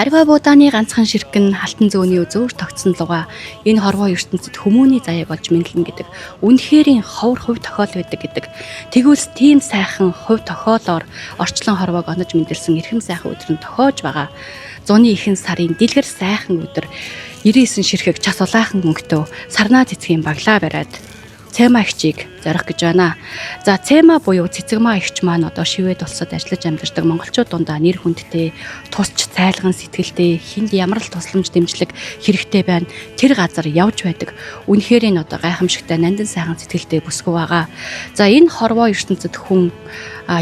Ариваа буудааны ганцхан ширхэг нь халтан зөөний зөөр тогтсон луга энэ хорвоо ертөнцид хүмүүний заяа болж мэдлэн гэдэг үнэхэрийн ховор хувь тохиол байдаг гэдэг. Тэгвэл тийм сайхан хувь тохиолоор орчлон хорвоог онож мэндэлсэн эрхэм сайхан өдөр нь тохиож байгаа. Зуны ихэнх сарын дэлгэр сайхан өдөр 99 ширхэг час улаахан өнгөтөө сарнаа цэцгийн баглаа бариад Цэма ихчийг зорих гэж байна. За Цэма буюу цэцэгмаа ихч маань одоо шивэд улсад ажиллаж амьдардаг монголчууд дундаа нэр хүндтэй, тусч цайлган сэтгэлтэй, хүнд ямар л тусламж дэмжлэг хэрэгтэй байна. Тэр газар явж байдаг. Үнэхээр энэ одоо гайхамшигтай нандин сайхан сэтгэлтэй бүсгүй байгаа. За энэ хорвоо ертөнцид хүн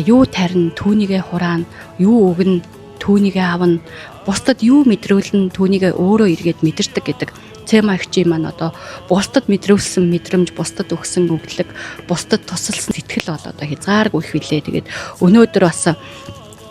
юу тарина, түүнийгээ хураана, юу өгнө, түүнийгээ авна, бусдад юу мэдрүүлнэ, түүнийгээ өөрөө эргээд мэдэрдэг гэдэг. Цэма ихчийн маань одоо бусдад мэдрүүлсэн мэдрэмж, бусдад өгсөн өгдлөг, бусдад тусалсан сэтгэл бол одоо хязгааргүй их билээ. Тэгээд өнөөдөр бас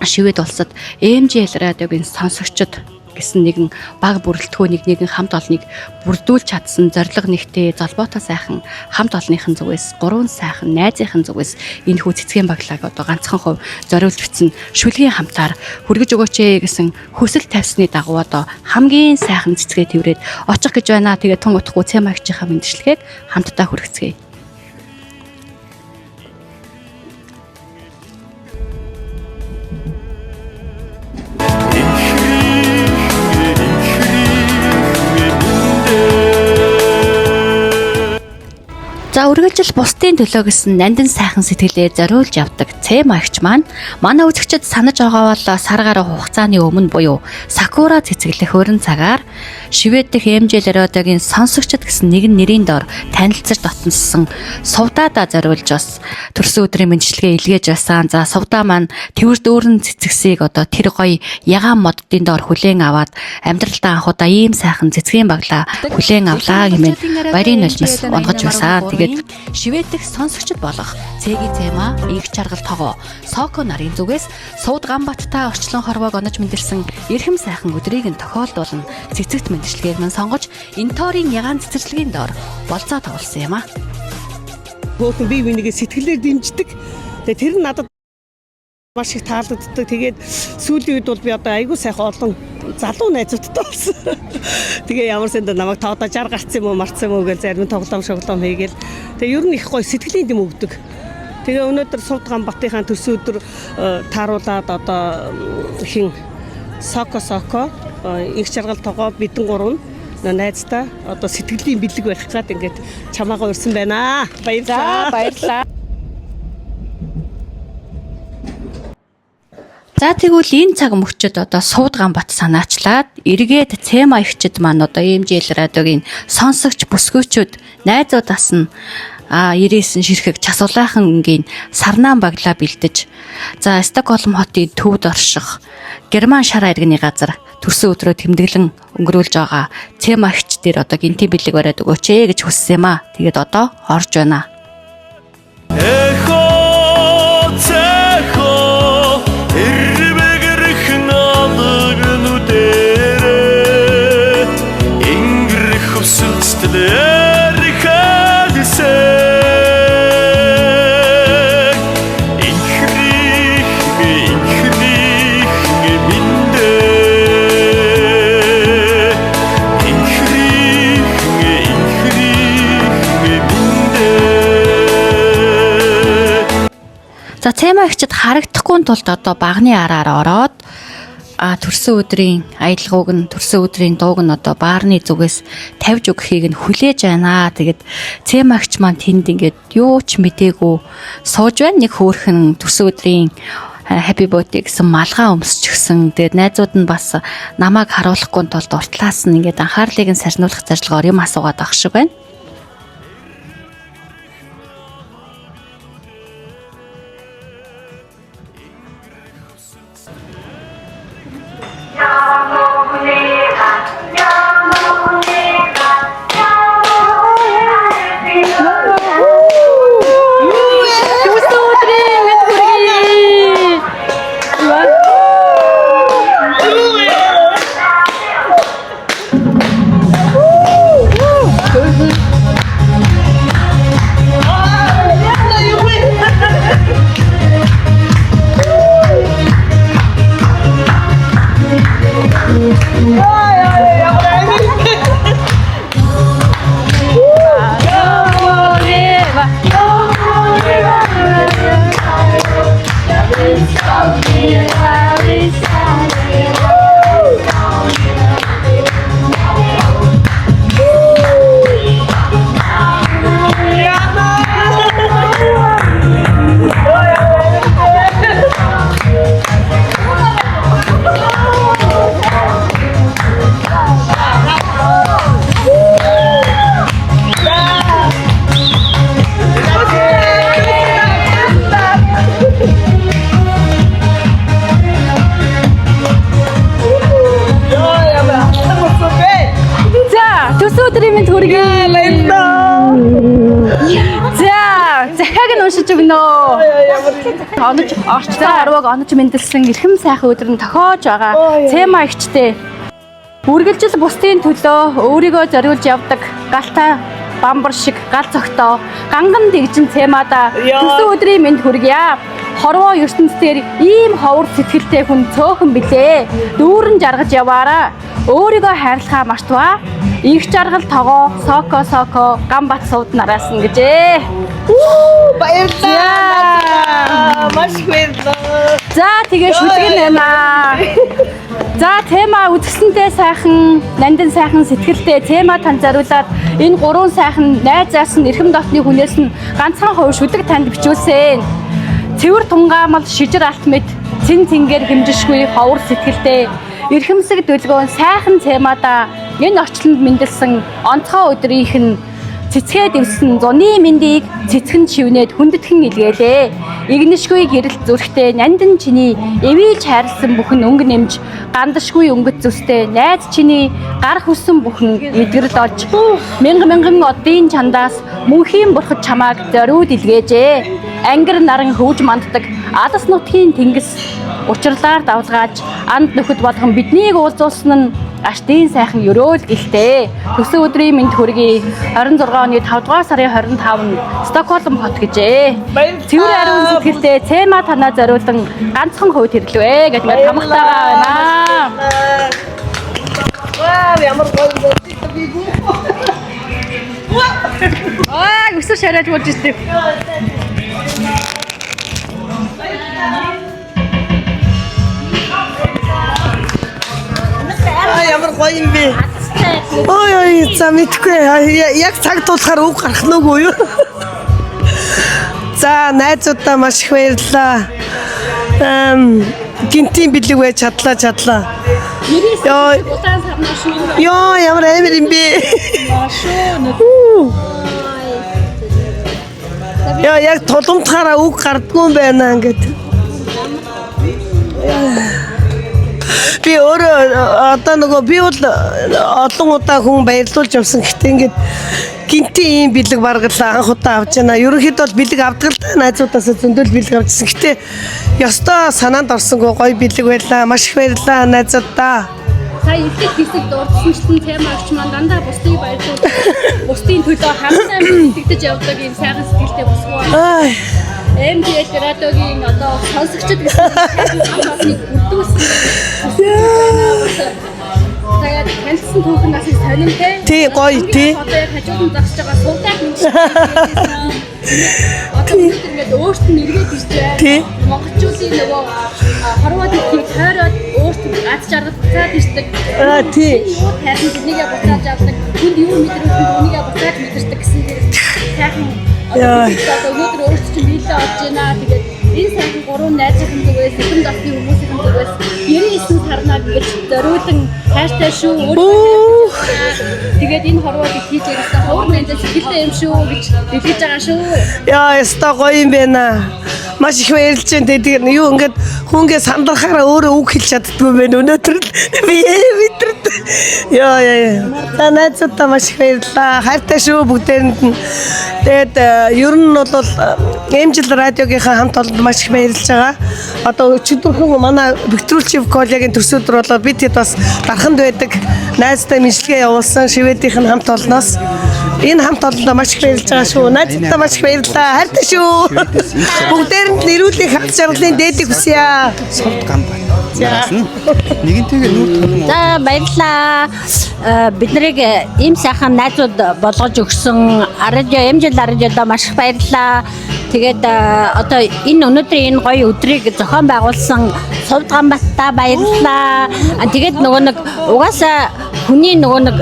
шивэд улсад MJL радиогийн сонсогчид гэсэн нэгэн баг бүрэлдэхүүнийг нэгэн хамт олныг бүрдүүлж чадсан зориг нэгтэй золбоотой сайхан хамт олонныхын зүгээс 3 сайхан найзынхын зүгээс энэ хүү цэцгийн баглааг одоо ганцхан хувь зориулж бичсэн шүлгийн хамтаар хүргэж өгөөч гэсэн хүсэл тавьсны дагуу одоо хамгийн сайхан цэцгээ тэрврээд очих гэж байна. Тэгээд тун утгагүй Цэма ихчийнхаа мэндчлэгийг хамтдаа хүргэцгээе. За үргэлжил бусдын төлөө гэсэн нандин сайхан сэтгэлээр зориулж явдаг Цэма ихч маань манай үзэгчид санаж байгаа бол сар гаруй хугацааны өмнө буюу Сакура цэцэглэх өрн цагаар шивэд дэх MJL радиогийн сонсогчид гэсэн нэгэн нэрийн дор танилцаж дотноссон Сувдаада зориулж бас төрсөн өдрийн мэндчилгээ илгээж байсан. За Сувдаа маань тэрвэр дүүрэн цэцгсийг одоо тэр гоё ягаан моддын дор хүлээн аваад амьдралдаа анхудаа ийм сайхан цэцгийн баглаа хүлээн авлаа хэмээн баярын нулимс унгаж байсан. Шивэд дэх сонсогчд болох Цэгийн Цэма, Их Чаргал Тогоо, Соко нарын зүгээс Сууд Ганбаттай орчлон хорвоог онож мэндэлсэн эрхэм сайхан өдрийг нь тохиолдуулан цэцэгт мэндчлэгийг мань сонгож энэ тоорын ягаан цэцэрлэгийн доор болцоо тоглосон юм а. Хөөхөн бие бинийгээ сэтгэлээр дэмждэг. Тэгээ тэр нь надад маш их таалагддаг. Тэгээд сүүлийн үед бол би одоо айгүй сайхан олон залуу найзуудтай болсон. Тэгээ ямар сэндэ намайг тоодоо 60 гарцсан юм уу, марцсан юм уу гэж зарим тоглоом хийгээл. Тэгээ ер нь их гоё сэтгэлийн дэм өгдөг. Тэгээ өнөөдөр Сууд Ганбатынхаа төрсөн өдөр тааруулаад одоо хин Соко Их Чаргал Тогоо бидэн гурав найзтай одоо сэтгэлийн бэлэг байх гад ингээд чамаагаа урьсан байна. Баярлалаа. За тэгвэл энэ цаг мөчид одоо Сууд Ганбат санаачлаад эргээд Цэма ихчид маань одоо MJL радиогийн сонсогч бүсгүйчүүд найзуудаас нь 99 ширхэг час улаахан өнгийн сарнаан баглаа бэлдэж за Стокгольм хотын төвд орших Герман шар иргэний газар төрсөн өдрөө тэмдэглэн өнгөрүүлж байгаа Цэма ихч дээр одоо гинти бэлэг бариад өгөөч гэж хүссэн юм а. Тэгээд одоо орж байна. За Цэма ихчид харагдахгүй тулд одоо багны араар ороод төрсөн өдрийн аялгауг нь төрсөн өдрийн дууг нь одоо баарны зүгээс тавьж өгөхийг нь хүлээж байна. Тэгээд Цэма ихч маань тэнд ингээд юу ч мдээгүй сууж байна. Нэг хөөрхөн төрсөн өдрийн happy birthday гэсэн малгай өмсчихсэн. Тэгээд найзууд нь бас намайг харуулахгүй тулд уртлаас нь ингээд анхаарлыг нь сарниулах зорилгоор юм асуугаад авах шиг байна. ачиж өгнө. Онож орчтой орвог онож мэндэлсэн эрхэм сайхан өдөр нь тохиож байгаа. Цэма игчтэй. Үргэлжил бусдын төлөө өөрийгөө зориулж явдаг галтай бамбар шиг гал цогтоо ганган дэгжин цэмада төсөө өдрийн мэнд хүргье. Хорвоо ертөнцийн ийм ховор сэтгэлтэй хүн цөөхөн билээ. Дүүрэн жаргаж яваараа. Өөрийгөө хайрлахаа мартваа. Их жаргал тогоо соко гамбат сууд нараас нь гэжээ. Баярлалаа. Маш баярлалаа. За тэгээ шүлгэн байна. За тема үзэсгэлэнтэй сайхан, нандин сайхан сэтгэлтэй тема танд зориулаад энэ гурван сайхан найзаас нь эрхэм дотны хүнээс нь ганцхан хувь шүлэг танд бичүүлсэн. Цэвэр тунгаамал шижир алт мэд цэн цэнгээр хэмжишгүй ховор сэтгэлтэй эрхэмсэг дөлгөөн сайхан темада энэ орчлонд мэндэлсэн онцгой өдрийнх нь цэцгээ дэвсэн зуны мэндийг цэцгэн шивнээд хүндэтгэн илгээлээ. Игнэшгүй гэрэл зүрхтэй нандин чиний эвийлж хайрлсан бүхэн өнгө нэмж гандашгүй өнгөт зүстэй найз чиний гар хүссэн бүхэн эдгэрэл олж мянган одын чандаас мөнхийн бурхад чамааг зориуд илгээжээ. Ангир наран хөвж манддаг алс нутгийн тэнгис учрлаар давлгааж анд нөхөд болгон биднийг уулзуулсан нь аштын сайхан өрөөл гэлтэй. Төсөө өдрийн мэнд хүргэе. 26 оны 5 дугаар сарын 25-нд Стокгольм хот гэжээ. Цэвэр ариун сэтгэлтэй цэма танаа зориулан ганцхан хувь тэрлэвэ гэж мэд хамгатайгаа байна. Вау, ямар гоё юм. Өсөр шараж болж ирсэн. Ямар гоё юм бэ? Ой, за мэдгүй. Яг цаг тулахаар үг гарах нь үгүй юу? За, найзуудаа маш их баярлалаа. Гинтийн бэлэг байж чадлаа. Йоо, ямар амар юм бэ? Яа, яг туламдахаараа үг гардгүй юм байна ингээд. Би өөрөө одоо нөгөө би бол олон удаа хүн баярлуулж явсан. Гэхдээ ингээд гинтийн ийм бэлэг баргалаа анх удаа авч яана. Ерөнхийдөө бол бэлэг авдаг л та найзуудаасаа зөндөл бэлэг авчихсан. Гэхдээ ёстой санаанд орсонгүй гоё бэлэг байлаа. Маш их баярлалаа найзуудаа. Сая ихлэх хэсэг дурдсан чинь тема авч маань дандаа бусдыг баярлуулж бусдын төлөө хамтдаа итгэж явдаг юм сайхан сэтгэлтэй босгоо. МТЛ радиогийн одоо сонсогчд гэсэн хамтыг бүрдүүлсэн. Тэгээд танилцсан түүхэн нас их сонирхолтой. Тий гоё тий. Одоо яг хажууд нь засж байгаа суудаг юм шиг. Одоо ингээд өөрт нь эргээд ирж байна. Тий. Монголчуудын нөгөө хорвоо дэлхийг тойроод өөрт нь гац жаргал буцаад ирдэг. Тий. Юу тайсан тэрнийгээ буцааж авдаг. Хүнд юу мэдрүүлсэн түүнийгээ буцааж мэдэрдэг гэсэн дээр сайхан өнөөдөр өөрт чинь биелээ олж байна. Тэгээд энэ сайхан гурван найзын зүгээс эхэм дотны хүмүүсийн зүгээс 99 сарнаа гэж зориулан хайртай шүү. Тэгээд энэ хорвоодыг хийж ирсэн ховор нандин сэтгэлтэй юм шүү гэж дэлгэж байгаа шүү. Яа, яста гоё юм байна. Маш их баярлж байна. Тэгээд юу ингээд хүнгээ сандрахаараа өөрөө үг хэлж чаддгүй байна. Өнөөдөр би мэдрээд. Яа. Та найзуудаа маш их баярлалаа. Хайртай шүү бүгдээрэнд нь. Тэгээд ер нь бол Эмжил радиогийнхаа хамт олонд маш их баярлж байгаа. Одоо өчигдөрхөн манай Викторчев коллегийн төсөөдөр болоод бид хэд бас дарханд байдаг найзтай мэдлэгээ явуулсан шивэдийнх нь хамт олноос энэ хамт олондоо маш их баярлж байгаа шүү. Найзтаа маш их баярлалаа. Хайртай шүү. Бүгдээрэнд нэрүүлэх хамт жаргалын дээдийг хүсье. Совд гамбат. Нэгэнтэйгээ нүүр толон. За баярлалаа. Бид нарыг ийм сайхан найзууд болгож өгсөн Эмжил радиодоо маш их баярлалаа. Тэгээд одоо энэ өнөөдрийн энэ гоё өдрийг зохион байгуулсан Совд гамбаттаа баярлалаа. Тэгээд нөгөө нэг угаасаа хүний нөгөө нэг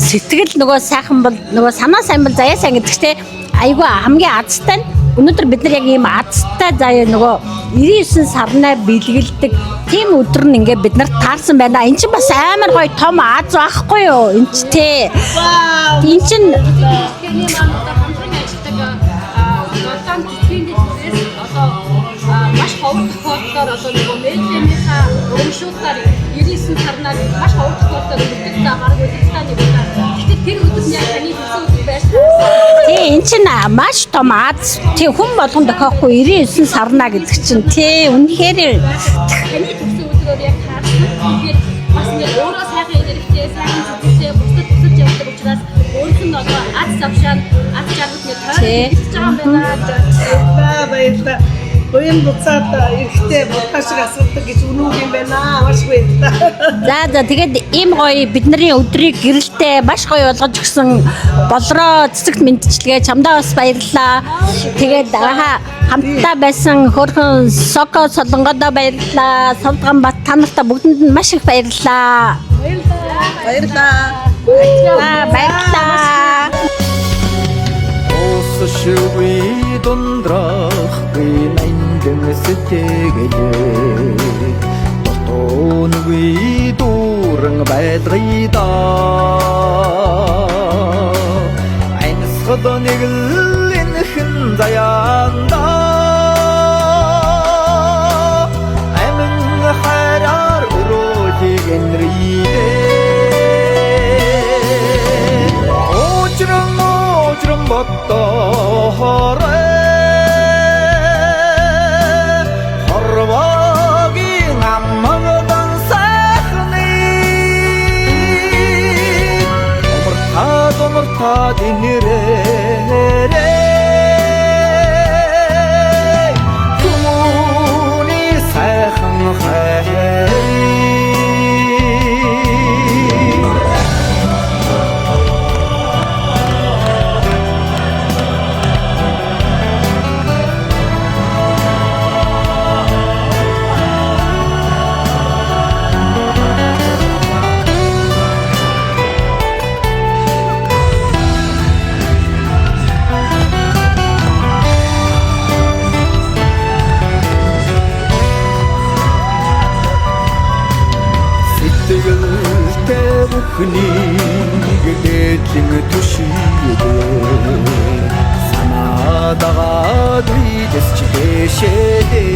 сэтгэл нөгөө сайхан бол нөгөө санаа сайн бол заяа сайн гэдэг чинь айгүй хамгийн азтай нь өнөөдөр бид нар яг ийм азтай заяа нөгөө 99 сарнаа бэлгэлдэг тийм өдөр нь ингээд бид нарт таарсан байна. Энд чинь бас амар гоё том аз байхгүй юу? Энд ч тий. Энд чинь маш ховор тохиолдолд одоо нөгөө медиамийнхаа урамшуулгаар 99 сарнаар маш ховор тохиолдолд үлддэг та гараг үлддэг та нэг удаа. Гэтэл тэр өдөр нь яг таны төсөө өдөр байсан. тий эн чинь маш том аз тий хүн болгон тохиохгүй 99 сарна гэдэг чинь тий үнэхээр Таны төгсөн өдрөөр яг таарсан. Тэгээд бас ингээд өөрөө сайхан энергитэй, сайхан зүйлтэй бусдад тусаж явдаг учраас өөрийнх нь одоо аз завшаан, аз жаргал нэг тойрч байгаа юм байна. Баярлалаа. Буян буцаад эрэхтэй бодхашиг асуудаг гэж үнүүг юм байна. Маш баярлалаа. За тэгээд ийм гоё бидний өдрийг гэрэлтэй маш гоё болгож өгсөн болроо цэцэгт мэдчилгээ чамдаа бас баярлалаа. Тэгээд хамтдаа байсан хөрхөн Соко Солонгодоо баярлалаа. Совдганбат та нартай бүгдэнд нь маш их баярлалаа. Баярлалаа. Баярлалаа. Шүви дундрах би найдэн сэтгэлээ дотоон ви дуран байдрыда айнсгад нэг л энхэн заяанда амин хараар өрөөгийг энрийдээ ожром ботторэ хорвогийн аммагдан сайхны умарта динэрэ хүмүүний сайхан хай Хүнийг дэдлэн түшийдээ санаадагаа дэс чишээдээ